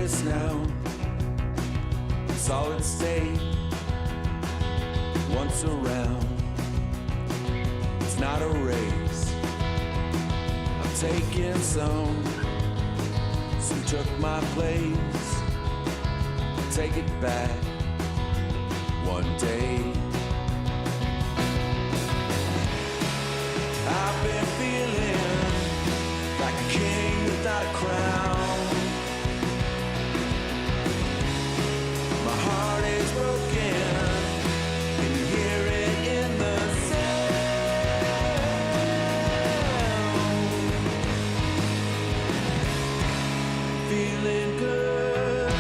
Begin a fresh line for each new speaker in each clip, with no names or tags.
this now. Solid state, once around. It's not a race. I'm taking some took my place. Take it back one day. I've been feeling like a king without a crown. My heart is broken. Can you hear it in the sound? Feeling good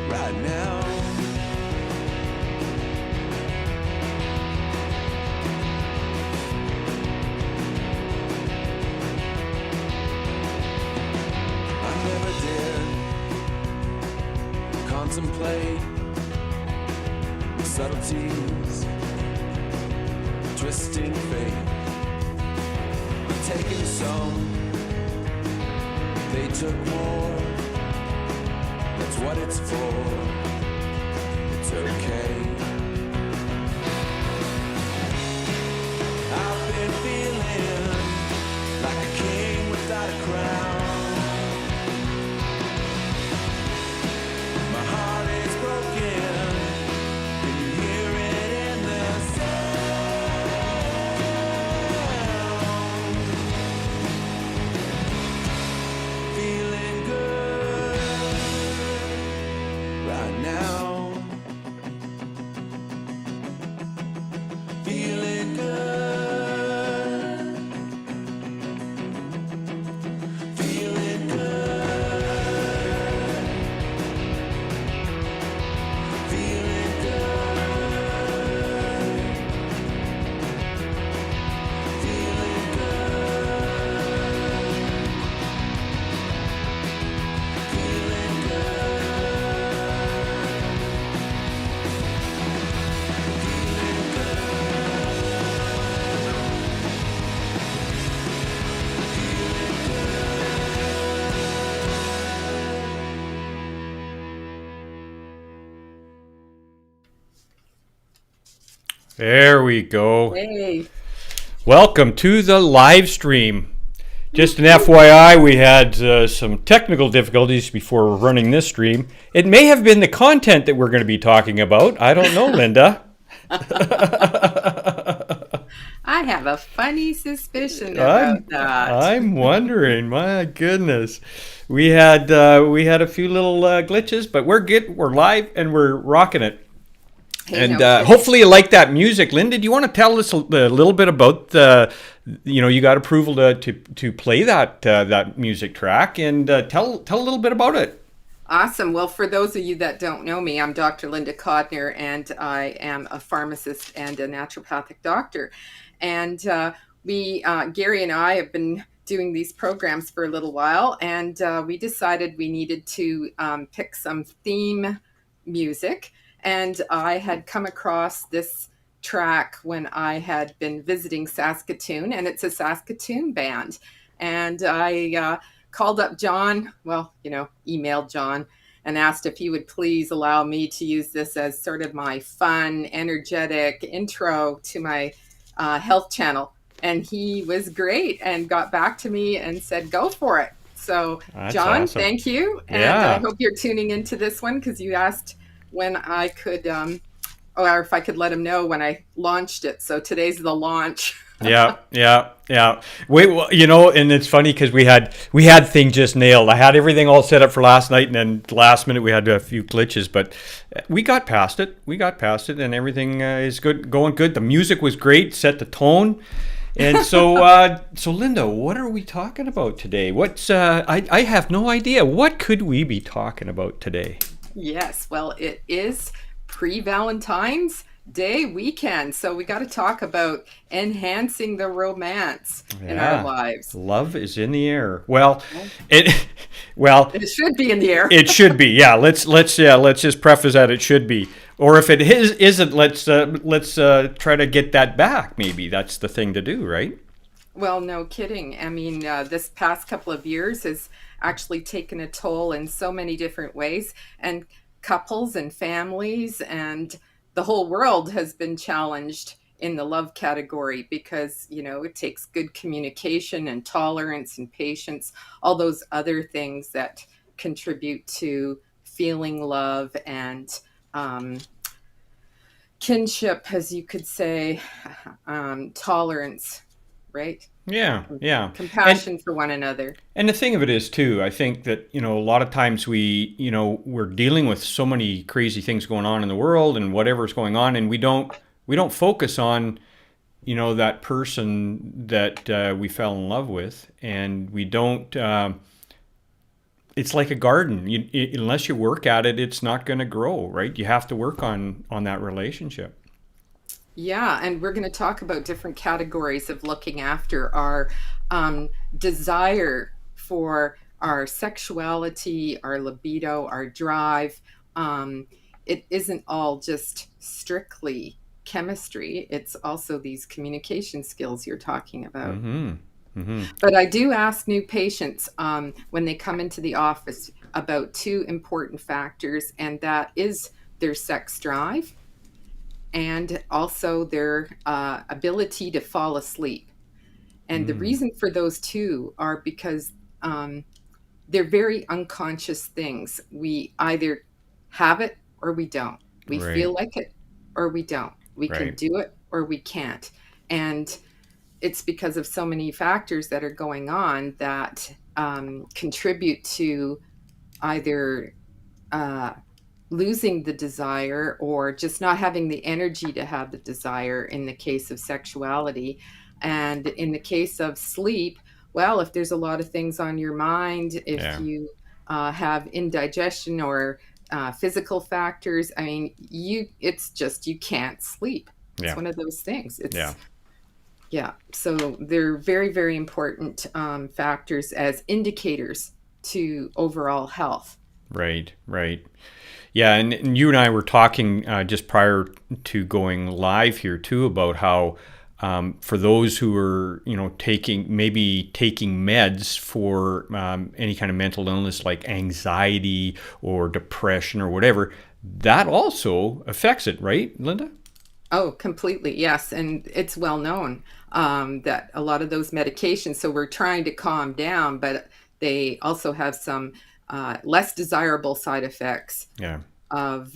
right now. Contemplate the subtleties, twisting fate. We're taking some, they took more. That's what it's for. It's okay. I've been feeling like a king without a crown.
There we go.
Hey.
Welcome to the live stream. Just an FYI, we had some technical difficulties before running this stream. It may have been the content that we're going to be talking about. I don't know, Linda.
I have a funny suspicion about that.
I'm wondering. My goodness, we had a few little glitches, but we're good. We're live and we're rocking it.
Hey,
And hopefully you like that music. Linda, do you want to tell us a little bit about you got approval to play that music track, and tell a little bit about it.
Awesome. Well, for those of you that don't know me, I'm Dr. Linda Codner, and I am a pharmacist and a naturopathic doctor. And Gary and I have been doing these programs for a little while, and we decided we needed to pick some theme music. And I had come across this track when I had been visiting Saskatoon, and it's a Saskatoon band. And I called up John, emailed John, and asked if he would please allow me to use this as sort of my fun, energetic intro to my health channel. And he was great and got back to me and said, go for it. So,
That's
John,
awesome.
Thank you. And
Yeah.
I hope you're tuning into this one because you asked when I could, or if I could let him know when I launched it. So today's the launch.
Yeah. Wait, well, and it's funny because we had things just nailed. I had everything all set up for last night, and then last minute we had a few glitches, but we got past it. And everything is going good. The music was great, set the tone. And so, Linda, what are we talking about today? What's I have no idea. What could we be talking about today?
Yes, well, it is pre-Valentine's Day weekend, so we got to talk about enhancing the romance in our lives.
Love is in the air. Well, it
should be in the air.
It should be. Yeah, let's just preface that it should be. Or if it isn't, let's try to get that back. Maybe that's the thing to do, right?
Well, no kidding. I mean, this past couple of years has actually taken a toll in so many different ways. And couples and families and the whole world has been challenged in the love category because, it takes good communication and tolerance and patience, all those other things that contribute to feeling love and kinship, as you could say, tolerance, right?
Yeah, yeah. And
Compassion for one another.
And the thing of it is too, I think that, a lot of times we're dealing with so many crazy things going on in the world and whatever's going on, and we don't focus on, that person that we fell in love with, and we don't. It's like a garden. Unless you work at it, it's not going to grow, right? You have to work on that relationship.
Yeah, and we're going to talk about different categories of looking after our desire for our sexuality, our libido, our drive. Um, it isn't all just strictly chemistry, it's also these communication skills you're talking about.
Mm-hmm. Mm-hmm.
But I do ask new patients when they come into the office about two important factors, and that is their sex drive and also their ability to fall asleep. And the
Mm.
reason for those two are because they're very unconscious things. We either have it or we don't. We
Right.
feel like it or we don't. We can
Right.
do it or we can't. And it's because of so many factors that are going on that contribute to either uh, losing the desire or just not having the energy to have the desire in the case of sexuality. And in the case of sleep, well, if there's a lot of things on your mind, if
Yeah.
you have indigestion or physical factors, I mean, it's just you can't sleep. It's
Yeah.
one of those things.
Yeah.
Yeah. So they're very, very important factors as indicators to overall health.
Right. Right. Yeah, and you and I were talking just prior to going live here too about how for those who are taking meds for any kind of mental illness like anxiety or depression or whatever, that also affects it, right, Linda?
Oh, completely. Yes. And it's well known that a lot of those medications, so we're trying to calm down, but they also have some less desirable side effects
Yeah.
of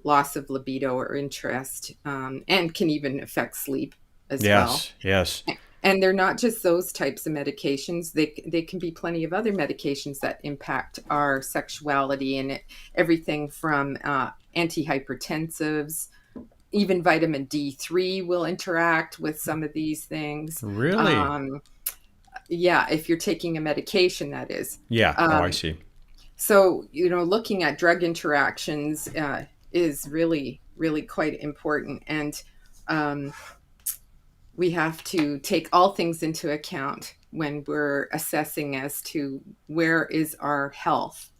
loss of libido or interest, and can even affect sleep as well.
Yes. Yes.
And they're not just those types of medications. They can be plenty of other medications that impact our sexuality, and everything from antihypertensives, even vitamin D3 will interact with some of these things.
Really?
Um, yeah, if you're taking a medication, that is.
Yeah. Oh, I
Um,
see.
so, looking at drug interactions is really, really quite important. And um, we have to take all things into account when we're assessing as to where is our health.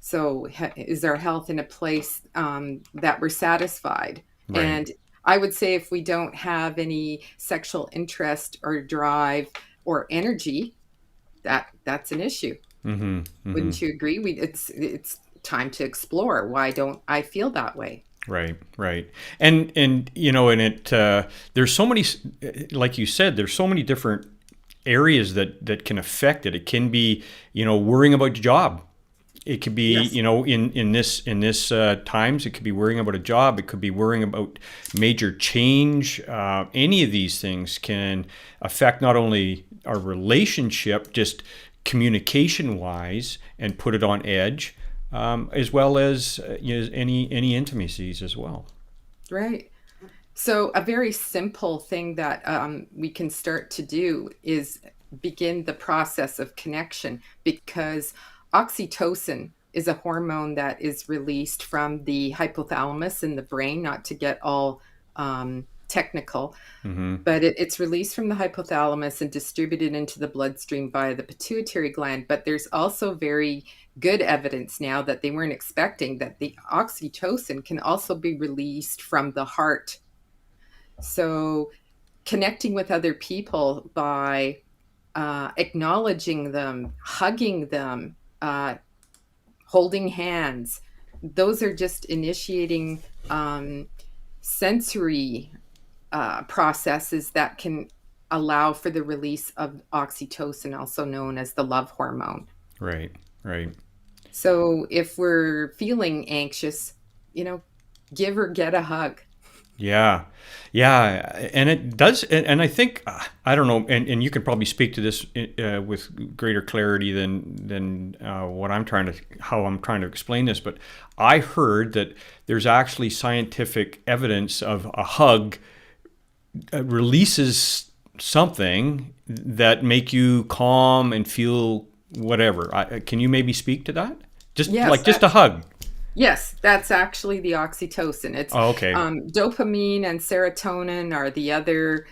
So, is our health in a place that we're satisfied?
Right.
And I would say if we don't have any sexual interest or drive or energy, that's an issue.
Mm-hmm. Mm-hmm.
Wouldn't you agree? It's time to explore. Why don't I feel that way?
Right, right, and and it there's so many, like you said, there's so many different areas that can affect it. It can be, worrying about your job. It could be,
Yes.
in this times, it could be worrying about a job. It could be worrying about major change. Any of these things can affect not only our relationship, just communication wise, and put it on edge, as well as any intimacies as well.
Right. So, a very simple thing that we can start to do is begin the process of connection, because oxytocin is a hormone that is released from the hypothalamus in the brain, not to get all technical,
Mm-hmm.
but it's released from the hypothalamus and distributed into the bloodstream via the pituitary gland. But there's also very good evidence now that they weren't expecting that the oxytocin can also be released from the heart. So connecting with other people by acknowledging them, hugging them, holding hands. Those are just initiating sensory processes that can allow for the release of oxytocin, also known as the love hormone.
Right. Right.
So if we're feeling anxious, give or get a hug.
Yeah, yeah, and it does, and I think I don't know, and you can probably speak to this with greater clarity than how I'm trying to explain this. But I heard that there's actually scientific evidence of a hug releases something that make you calm and feel whatever. Can you maybe speak to that? Just a hug.
Yes, that's actually the oxytocin. It's
okay.
Dopamine and serotonin are the other,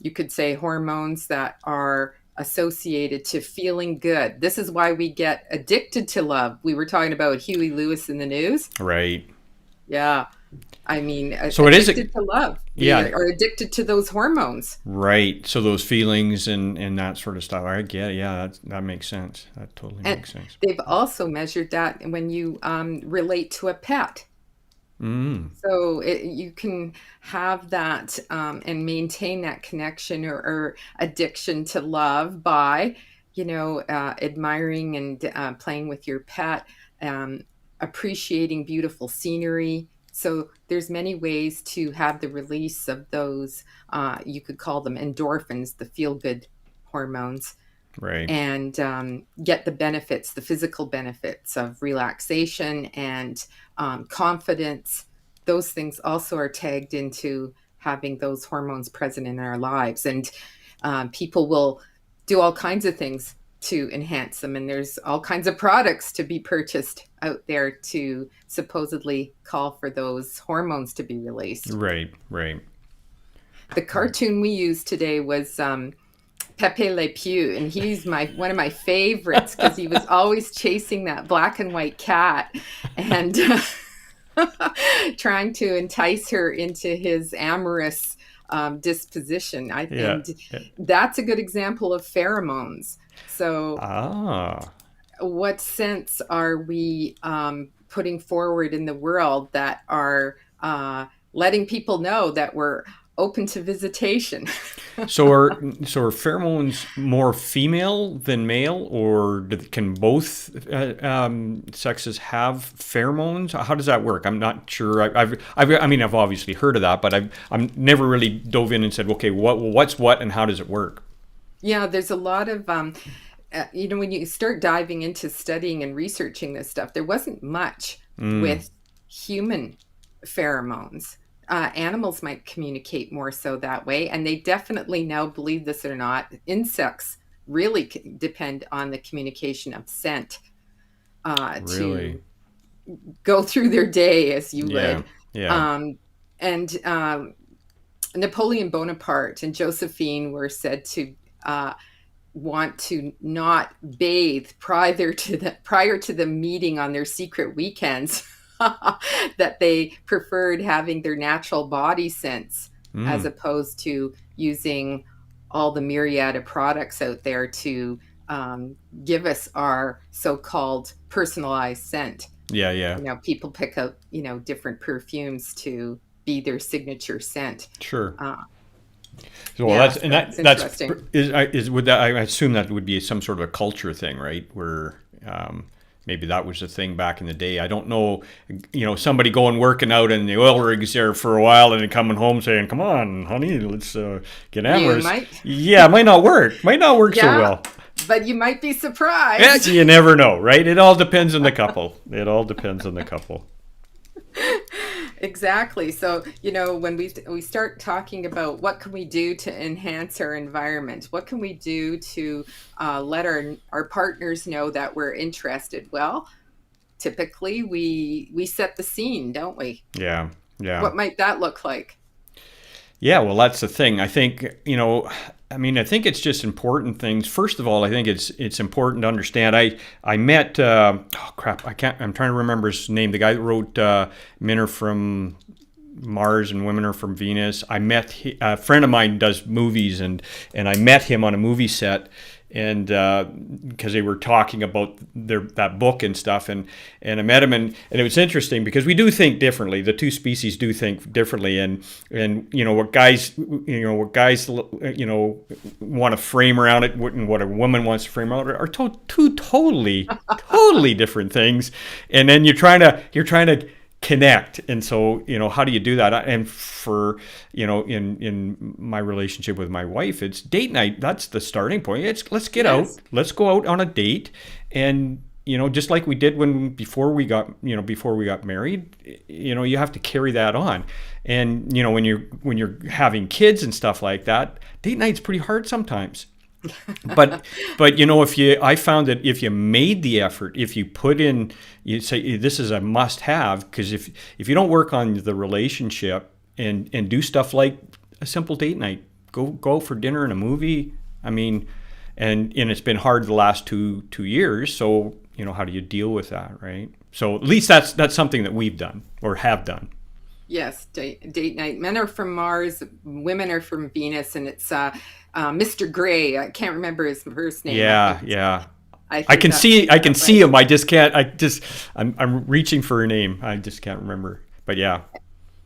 you could say, hormones that are associated to feeling good. This is why we get addicted to love. We were talking about Huey Lewis in the news.
Right.
Yeah. I mean,
so it is
addicted to love.
Yeah.
Or addicted to those hormones.
Right. So those feelings and that sort of stuff. I get it. Yeah, that makes sense. That totally makes sense.
They've also measured that when you relate to a pet. So you can have that and maintain that connection or addiction to love by, admiring and playing with your pet, appreciating beautiful scenery. So there's many ways to have the release of those, you could call them endorphins, the feel-good hormones.
Right.
And get the benefits, the physical benefits of relaxation and confidence. Those things also are tagged into having those hormones present in our lives. And people will do all kinds of things to enhance them. And there's all kinds of products to be purchased out there to supposedly call for those hormones to be released.
Right, right.
The cartoon we used today was Pepe Le Pew, and he's one of my favorites because he was always chasing that black and white cat and trying to entice her into his amorous disposition. I think that's a good example of pheromones. So what sense are we putting forward in the world that are letting people know that we're open to visitation?
So are pheromones more female than male, or can both sexes have pheromones? How does that work? I'm not sure. I've obviously heard of that, but I've never really dove in and said, okay, what's what and how does it work?
Yeah, there's a lot of when you start diving into studying and researching this stuff, there wasn't much with human pheromones. Animals might communicate more so that way, and they definitely now, believe this or not, insects really depend on the communication of scent to go through their day, as you would.
Yeah.
And Napoleon Bonaparte and Josephine were said to want to not bathe prior to the meeting on their secret weekends. That they preferred having their natural body scents as opposed to using all the myriad of products out there to give us our so-called personalized scent.
Yeah.
People pick up different perfumes to be their signature scent.
Sure. So
that's
interesting. I assume that would be some sort of a culture thing, right? Where maybe that was a thing back in the day. I don't know, somebody going working out in the oil rigs there for a while and then coming home saying, "Come on, honey, let's get amorous." Yeah, it might not work. Might not work so well.
But you might be surprised.
Yeah, you never know, right? It all depends on the couple.
Exactly. So, when we start talking about what can we do to enhance our environment, what can we do to let our partners know that we're interested? Well, typically we set the scene, don't we?
Yeah.
What might that look like?
Yeah, well, that's the thing. I think, I think it's just important things. First of all, I think it's important to understand. I met, I'm trying to remember his name, the guy that wrote Men Are From Mars and women are from Venus. I met a friend of mine does movies, and I met him on a movie set, and because they were talking about that book and stuff, and I met him, and it was interesting because we do think differently. The two species do think differently, and what guys want to frame around it, and what a woman wants to frame around it are two totally different things. And then you're trying to connect, and so how do you do that? And for in my relationship with my wife, it's date night. That's the starting point. Let's get out, let's go out on a date, and just like we did before we got married, you have to carry that on. And when you're having kids and stuff like that, date night's pretty hard sometimes. but I found that if you made the effort, if you put in, you say this is a must have, because if you don't work on the relationship and do stuff like a simple date night, go for dinner and a movie, and it's been hard the last two years, so how do you deal with that, right? So at least that's something that we've done or have done.
Yes, date night. Men are from Mars, women are from Venus, and it's Mr. Gray. I can't remember his first name.
Yeah. I can see him. I just can't. I'm reaching for a name. I just can't remember. But yeah.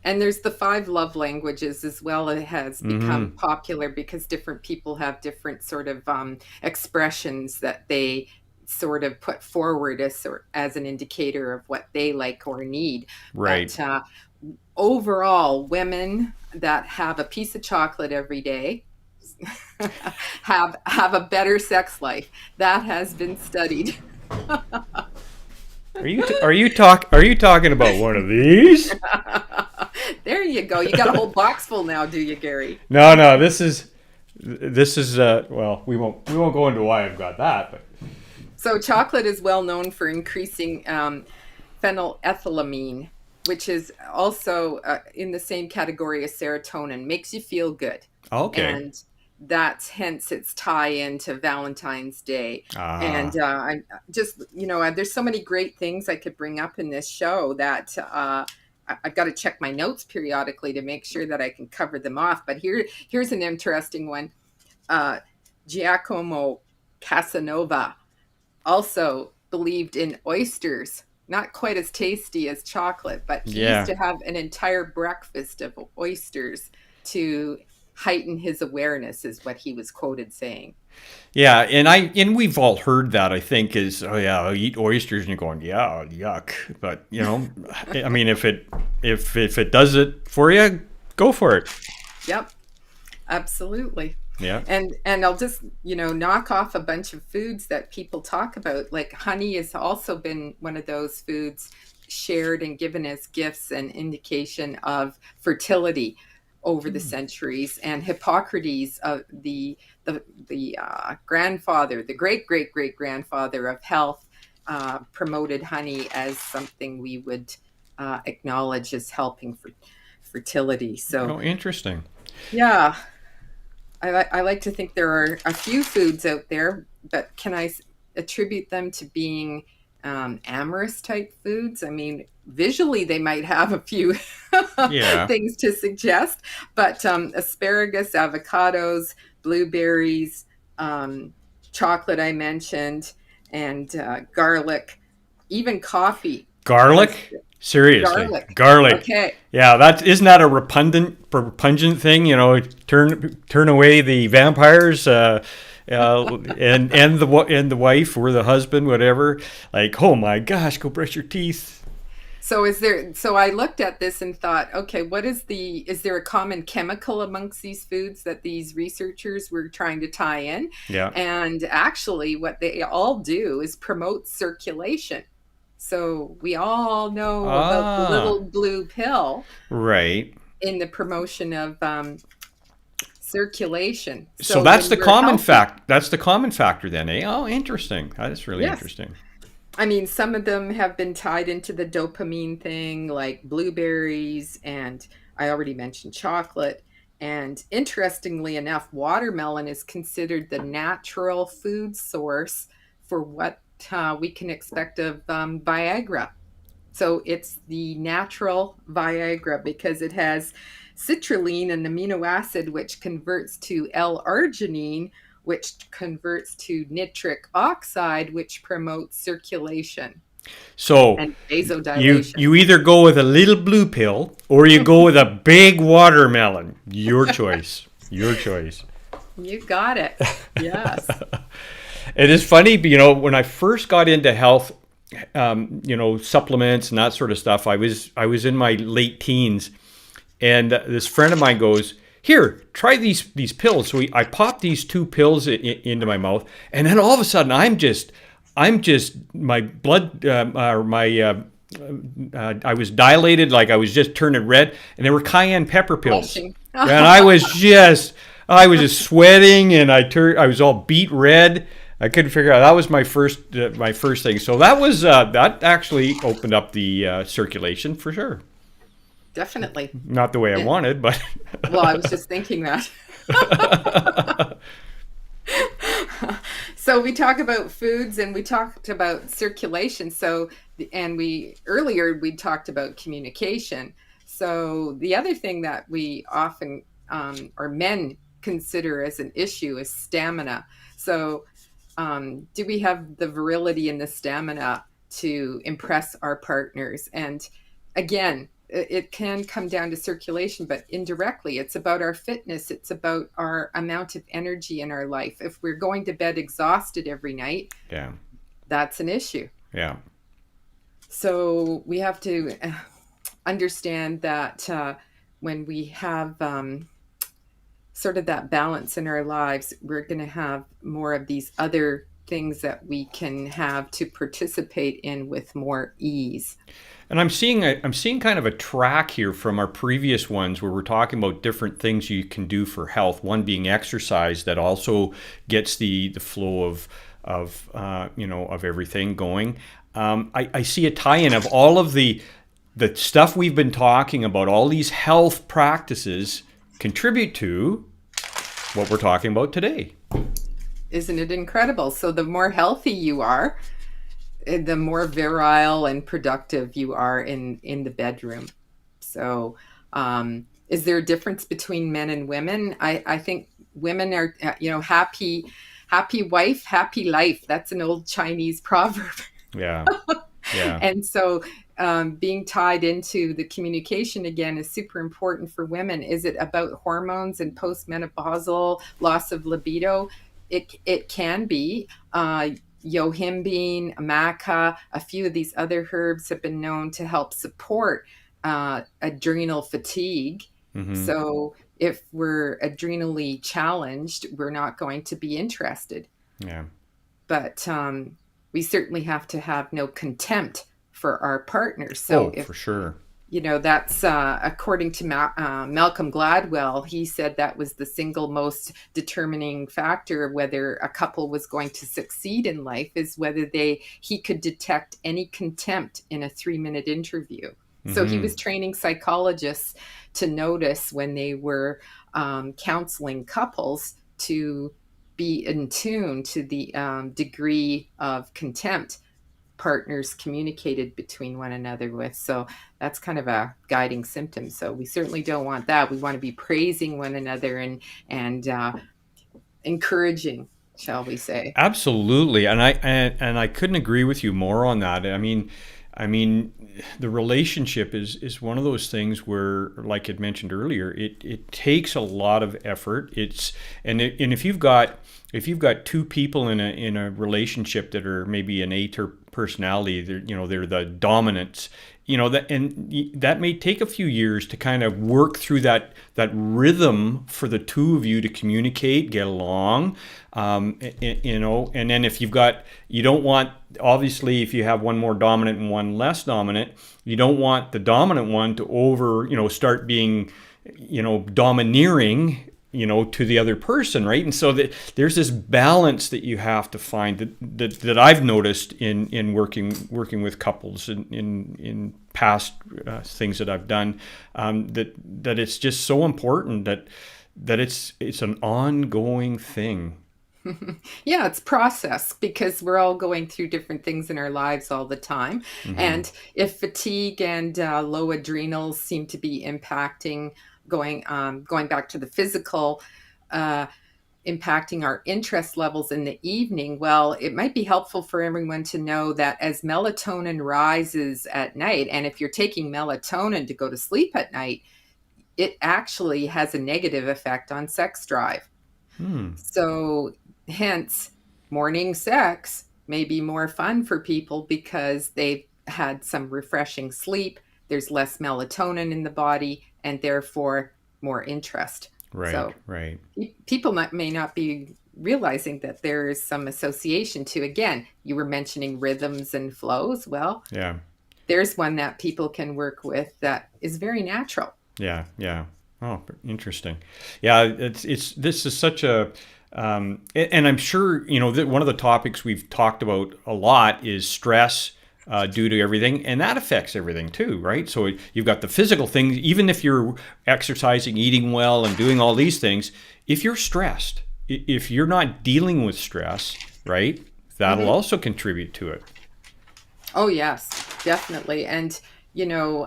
And there's the 5 love languages as well. It has become popular because different people have different sort of expressions that they sort of put forward as an indicator of what they like or need.
Right.
But overall, women that have a piece of chocolate every day have a better sex life. That has been studied.
Are you talking about one of these?
There you go. You got a whole box full now, do you, Gary?
No. This is well, we won't go into why I've got that, but.
So chocolate is well known for increasing phenylethylamine, which is also in the same category as serotonin. Makes you feel good.
Okay.
And that's hence its tie into Valentine's Day. And I just, there's so many great things I could bring up in this show that I've got to check my notes periodically to make sure that I can cover them off. But here's an interesting one. Giacomo Casanova also believed in oysters. Not quite as tasty as chocolate, but he used to have an entire breakfast of oysters to heighten his awareness, is what he was quoted saying.
Yeah, and we've all heard that, I think, is, oh yeah, I'll eat oysters, and you're going, yeah, yuck. But if it does it for you, go for it.
Yep, absolutely.
Yeah.
And I'll just, knock off a bunch of foods that people talk about. Like honey has also been one of those foods shared and given as gifts and indication of fertility over the centuries. And Hippocrates, the grandfather, the great grandfather of health, promoted honey as something we would acknowledge as helping for fertility. So
interesting.
Yeah. I like to think there are a few foods out there, but can I attribute them to being amorous type foods? I mean, visually they might have a few things to suggest, but asparagus, avocados, blueberries, chocolate I mentioned, and garlic, even coffee.
Garlic? Seriously, garlic.
Okay.
Yeah, isn't that a repugnant thing? Turn away the vampires, and the wife or the husband, whatever. Like, oh my gosh, go brush your teeth.
So I looked at this and thought, okay, is there a common chemical amongst these foods that these researchers were trying to tie in?
Yeah.
And actually what they all do is promote circulation. So we all know about the little blue pill,
right?
In the promotion of circulation.
So that's the common fact. That's the common factor, then, eh? Oh, interesting. That's really interesting.
I mean, some of them have been tied into the dopamine thing, like blueberries, and I already mentioned chocolate. And interestingly enough, watermelon is considered the natural food source for what we can expect of Viagra. So it's the natural Viagra because it has citrulline, an amino acid, which converts to L-arginine, which converts to nitric oxide, which promotes circulation
So
and
you
vasodilation.
you either go with a little blue pill or you go with a big watermelon. Your choice. Your choice.
You got it. Yes.
It is funny, when I first got into health, supplements and that sort of stuff. I was in my late teens, and this friend of mine goes, "Here, try these pills." So I popped these two pills into my mouth, and then all of a sudden, I'm just my blood or my I was dilated, like I was just turning red, and they were cayenne pepper pills,
Flushing.
and I was just sweating, and I was all beet red. I couldn't figure out. That was my first thing. So that actually opened up the circulation for sure.
Definitely.
Not the way I
It,
wanted, but
well, I was just thinking that. So we talk about foods and we talked about circulation. So, and we talked about communication. So the other thing that we often, or men consider as an issue is stamina. So do we have the virility and the stamina to impress our partners? And again, it can come down to circulation, but indirectly, it's about our fitness. It's about our amount of energy in our life. If we're going to bed exhausted every night,
yeah,
that's an issue.
yeah.
So we have to understand that when we have sort of that balance in our lives, we're going to have more of these other things that we can have to participate in with more ease.
And I'm seeing kind of a track here from our previous ones where we're talking about different things you can do for health. One being exercise that also gets the flow of everything going. I see a tie-in of all of the stuff we've been talking about. All these health practices contribute to what we're talking about today.
Isn't it incredible? So the more healthy you are, the more virile and productive you are in the bedroom. So is there a difference between men and women? I think women are happy wife, happy life. That's an old Chinese proverb.
Yeah, yeah.
And so being tied into the communication again is super important for women. Is it about hormones and postmenopausal loss of libido? It can be. Yohimbine, maca, a few of these other herbs have been known to help support adrenal fatigue.
Hmm.
So if we're adrenally challenged, we're not going to be interested.
Yeah.
But we certainly have to have no contempt for our partners. So
Oh,
if
for sure.
that's according to Malcolm Gladwell. He said that was the single most determining factor of whether a couple was going to succeed in life is whether he could detect any contempt in a 3-minute interview. So he
Hmm.
was training psychologists to notice when they were counseling couples to be in tune to the degree of contempt partners communicated between one another with. So that's kind of a guiding symptom. So we certainly don't want that. We want to be praising one another and encouraging, shall we say?
Absolutely, and I couldn't agree with you more on that. I mean, the relationship is one of those things where, like I mentioned earlier, it takes a lot of effort. And if you've got two people in a relationship that are maybe an A personality, they're the dominants. That may take a few years to kind of work through that rhythm for the two of you to communicate, get along. And then if you don't want, obviously, if you have one more dominant and one less dominant, you don't want the dominant one to start being, domineering, to the other person, right? And so there's this balance that you have to find that I've noticed in working with couples in past things that I've done, that it's just so important that it's an ongoing thing.
Yeah, it's process because we're all going through different things in our lives all the time.
Hmm.
And if fatigue and low adrenals seem to be impacting, going back to the physical, uh, impacting our interest levels in the evening, well, it might be helpful for everyone to know that as melatonin rises at night, and if you're taking melatonin to go to sleep at night, it actually has a negative effect on sex drive.
Hmm.
So, hence, morning sex may be more fun for people because they've had some refreshing sleep. There's less melatonin in the body and therefore more interest.
Right,
So,
right.
people may not be realizing that there is some association to, again, you were mentioning rhythms and flows. Well,
Yeah.
there's one that people can work with that is very natural.
Yeah, yeah. Oh, interesting. Yeah, it's this is such a and I'm sure that one of the topics we've talked about a lot is stress due to everything, and that affects everything too, right? So you've got the physical things. Even if you're exercising, eating well, and doing all these things, if you're stressed, if you're not dealing with stress, right, that'll
Hmm.
also contribute to it.
Oh, yes, definitely. And, you know,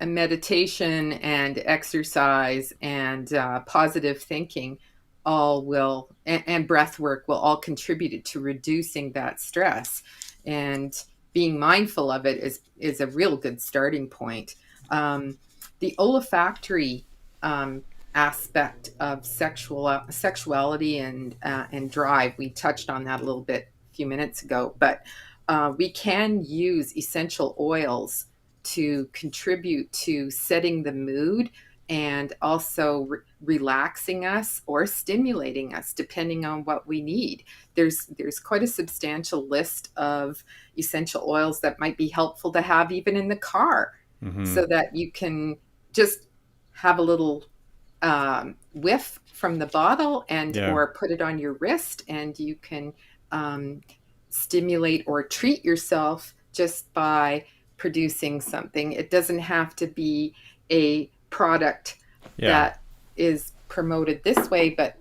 meditation and exercise and positive thinking all will, and breath work will all contribute to reducing that stress. And being mindful of it is a real good starting point. Um, the olfactory um, aspect of sexuality and drive, we touched on that a little bit a few minutes ago, but we can use essential oils to contribute to setting the mood and also relaxing us or stimulating us depending on what we need. There's quite a substantial list of essential oils that might be helpful to have even in the car
Hmm.
so that you can just have a little whiff from the bottle and
Yeah,
or put it on your wrist and you can um, stimulate or treat yourself just by producing something. It doesn't have to be a product
yeah,
that is promoted this way, but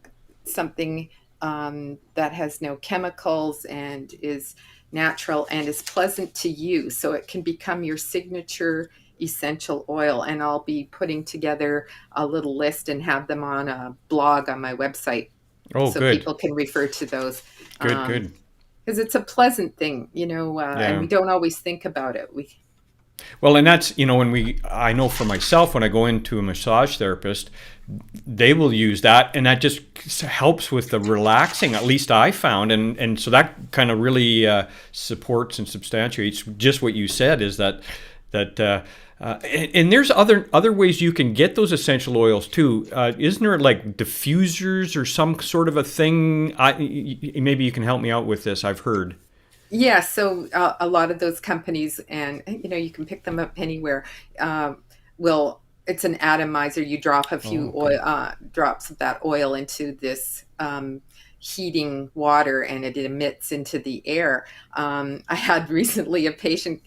something that has no chemicals and is natural and is pleasant to you. So it can become your signature essential oil. And I'll be putting together a little list and have them on a blog on my website
oh,
so
good,
people can refer to those.
good,
Um,
good.
because it's a pleasant thing, and
Yeah.
we don't always think about it. We,
Well, and that's, when I know for myself, when I go into a massage therapist, they will use that, and that just helps with the relaxing, at least I found. And so that kind of really supports and substantiates just what you said is and there's other ways you can get those essential oils too. Isn't there like diffusers or some sort of a thing? Maybe you can help me out with this. I've heard.
yeah, so a lot of those companies, and you can pick them up anywhere. Will It's an atomizer. You drop a
Oh,
few
okay.
oil drops of that oil into this heating water, and it emits into the air. I had recently a patient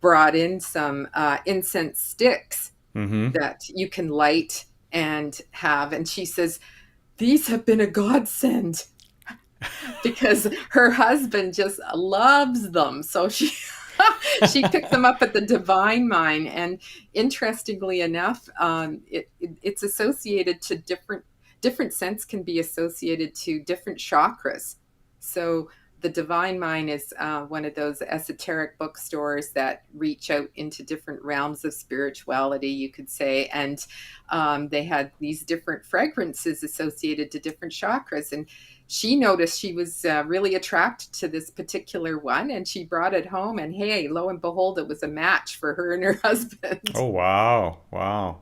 brought in some incense sticks
Mm-hmm.
that you can light and have, and she says these have been a godsend because her husband just loves them. So she she picked them up at the Divine Mine, and interestingly enough, it's associated to different scents can be associated to different chakras. So the Divine Mine is one of those esoteric bookstores that reach out into different realms of spirituality, you could say, and they had these different fragrances associated to different chakras, and she noticed she was really attracted to this particular one and she brought it home and hey, lo and behold, it was a match for her and her husband.
Oh, wow, wow.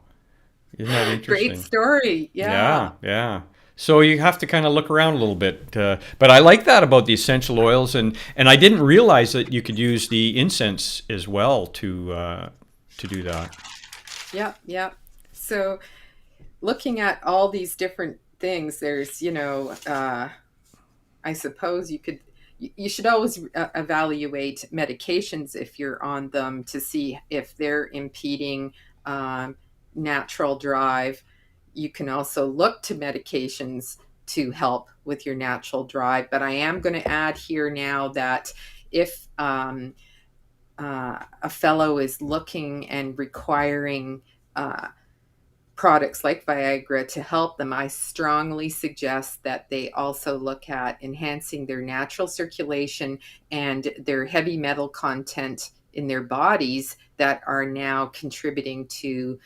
Isn't that
Great
interesting?
story.
Yeah,
Yeah.
yeah. So you have to kind of look around a little bit, but I like that about the essential oils, and I didn't realize that you could use the incense as well to do that.
Yep, yep. So looking at all these different things, there's, I suppose you should always evaluate medications if you're on them to see if they're impeding um, natural drive. You can also look to medications to help with your natural drive. But I am going to add here now that if a fellow is looking and requiring products like Viagra to help them, I strongly suggest that they also look at enhancing their natural circulation and their heavy metal content in their bodies that are now contributing to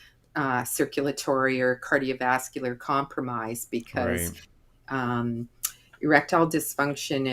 circulatory or cardiovascular compromise, because
Right.
erectile dysfunction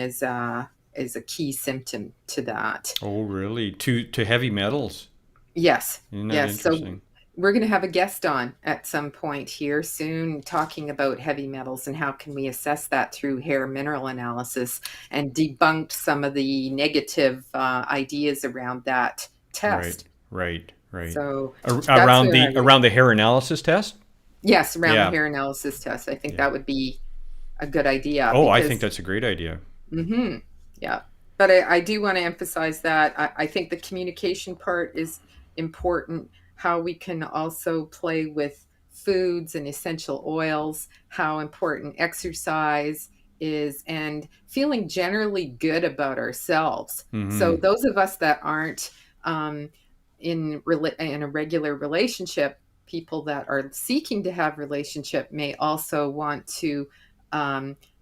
is a key symptom to that.
Oh, really? To heavy metals?
Yes,
Isn't that
yes. So
interesting?
we're going to have a guest on at some point here soon talking about heavy metals and how can we assess that through hair mineral analysis, and debunked some of the negative ideas around that
Right.
test.
Right. Right.
So that's
Around
where I
the
would,
around the hair analysis test?
yes, around the
Yeah.
hair analysis test. I think
Yeah.
that would be a good idea
Oh, I think
because
that's a great idea.
hmm yeah. But I do want to emphasize that I think the communication part is important. How we can also play with foods and essential oils, how important exercise is, and feeling generally good about ourselves. So
Mm-hmm.
those of us that aren't in a regular relationship, people that are seeking to have relationship may also want to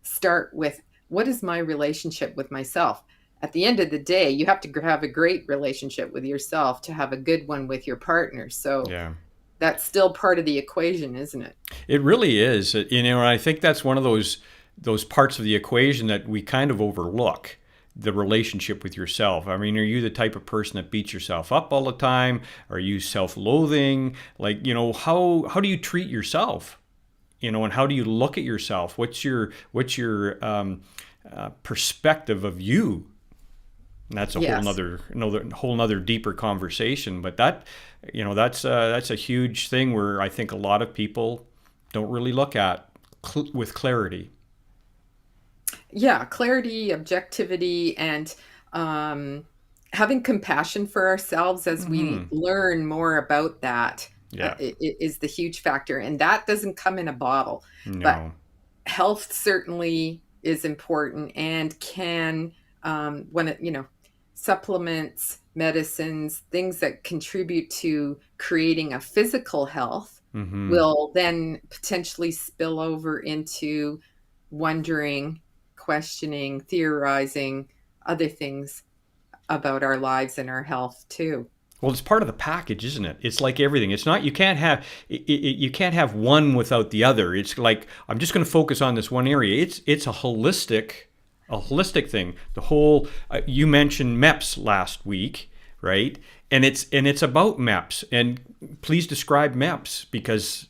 start with, what is my relationship with myself? At the end of the day, you have to have a great relationship with yourself to have a good one with your partner. So
Yeah.
that's still part of the equation, isn't it?
It really is. You know, and I think that's one of those parts of the equation that we kind of overlook. The relationship with yourself. I mean, are you the type of person that beats yourself up all the time? Are you self-loathing? Like, you know, how do you treat yourself? You know, and how do you look at yourself? What's your perspective of you? And that's a
Yes.
whole nother deeper conversation. But that, you know, that's a huge thing where I think a lot of people don't really look at with clarity.
Yeah. Clarity, objectivity, and um, having compassion for ourselves as we
Hmm.
learn more about that
Yeah.
is the huge factor. And that doesn't come in a bottle. But
No.
health certainly is important and can when it supplements, medicines, things that contribute to creating a physical health
Hmm.
will then potentially spill over into wondering, questioning, theorizing other things about our lives and our health too.
Well, it's part of the package, isn't it? It's like everything. It's not, you can't have one without the other. It's like, I'm just going to focus on this one area. It's a holistic thing. The whole you mentioned MEPS last week, right? And it's about MEPS. And please describe MEPS, because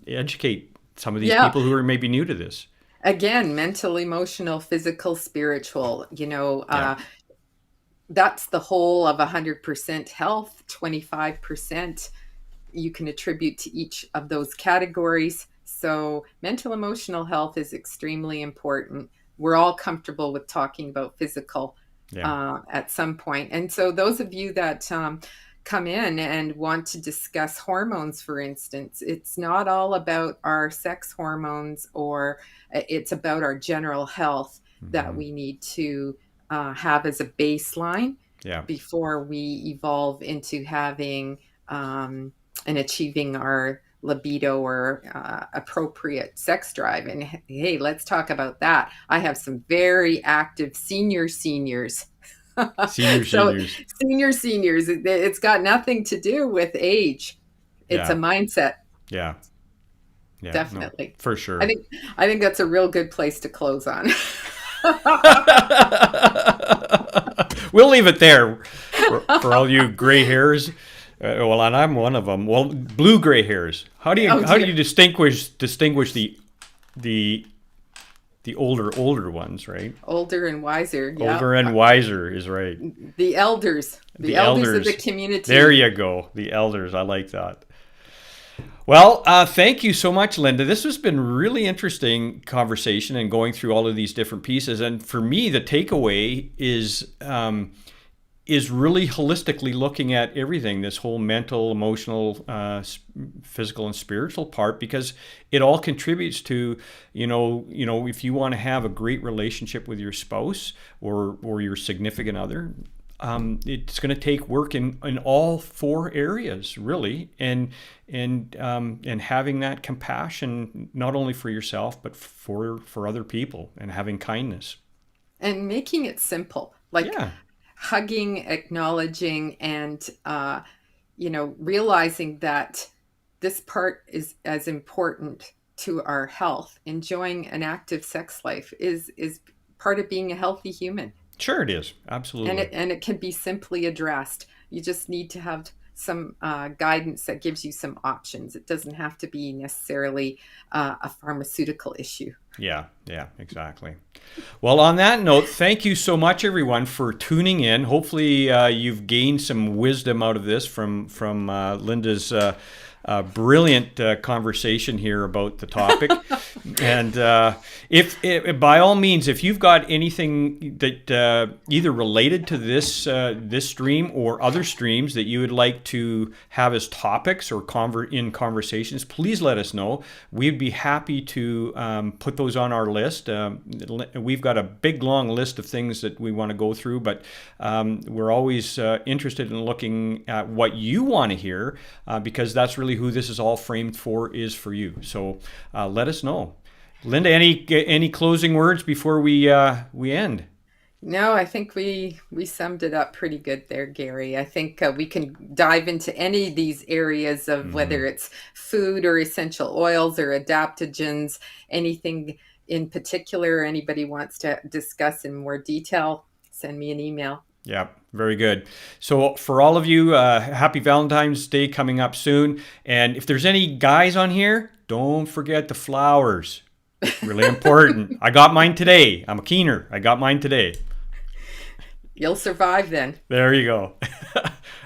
educate some of these
Yeah.
people who are maybe new to this.
Again, mental, emotional, physical, spiritual,
Yeah.
that's the whole of 100% health. 25% you can attribute to each of those categories. So mental emotional health is extremely important. We're all comfortable with talking about physical
Yeah.
at some point. And so those of you that come in and want to discuss hormones, for instance, it's not all about our sex hormones, or it's about our general health that
Hmm.
we need to have as a baseline
Yeah.
before we evolve into having and achieving our libido or appropriate sex drive. And hey, let's talk about that. I have some very active seniors. So
Seniors.
seniors, it's got nothing to do with age. It's a
Yeah.
mindset,
Yeah. Yeah. No,
definitely.
for
I
sure.
think I think that's a real good place to close on.
We'll leave it there for all you gray hairs. Well, and I'm one of them. Well, blue gray hairs. How do you
Oh
how do you
dear.
distinguish the older ones, right?
Older and wiser. Yeah.
Older and wiser is right.
The elders. The
The
elders of the
elders. There
community.
you go. The elders. I like that. Well, thank you so much, Linda. This has been really interesting conversation and going through all of these different pieces. And for me, the takeaway is is really holistically looking at everything, this whole mental, emotional, physical and spiritual part, because it all contributes to, if you want to have a great relationship with your spouse or your significant other, it's going to take work in all four areas, really, and having that compassion not only for yourself but for other people, and having kindness
and making it simple, like
yeah.
hugging, acknowledging, and realizing that this part is as important to our health. Enjoying an active sex life is part of being a healthy human.
Sure, it is. Absolutely.
And it can be simply addressed. You just need to have some guidance that gives you some options. It doesn't have to be necessarily a pharmaceutical issue.
Yeah, exactly. Well, on that note, thank you so much, everyone, for tuning in. Hopefully, you've gained some wisdom out of this from Linda's brilliant conversation here about the topic. And if by all means, if you've got anything that either related to this stream or other streams that you would like to have as topics or in conversations, please let us know. We'd be happy to put those on our list. We've got a big, long list of things that we want to go through, but we're always interested in looking at what you want to hear, because that's really who this is all framed for, is for you. So let us know. Linda, any closing words before we end?
No, I think we summed it up pretty good there, Gary. I think we can dive into any of these areas of whether it's food or essential oils or adaptogens, anything in particular anybody wants to discuss in more detail, send me an email.
Yeah, very good. So for all of you, happy Valentine's Day coming up soon. And if there's any guys on here, don't forget the flowers. Really important. I got mine today. I'm a keener. I got mine today.
You'll survive then.
There you go.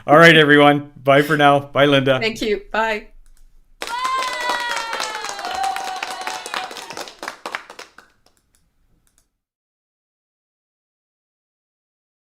All right, everyone. Bye for now. Bye, Linda.
Thank you. Bye.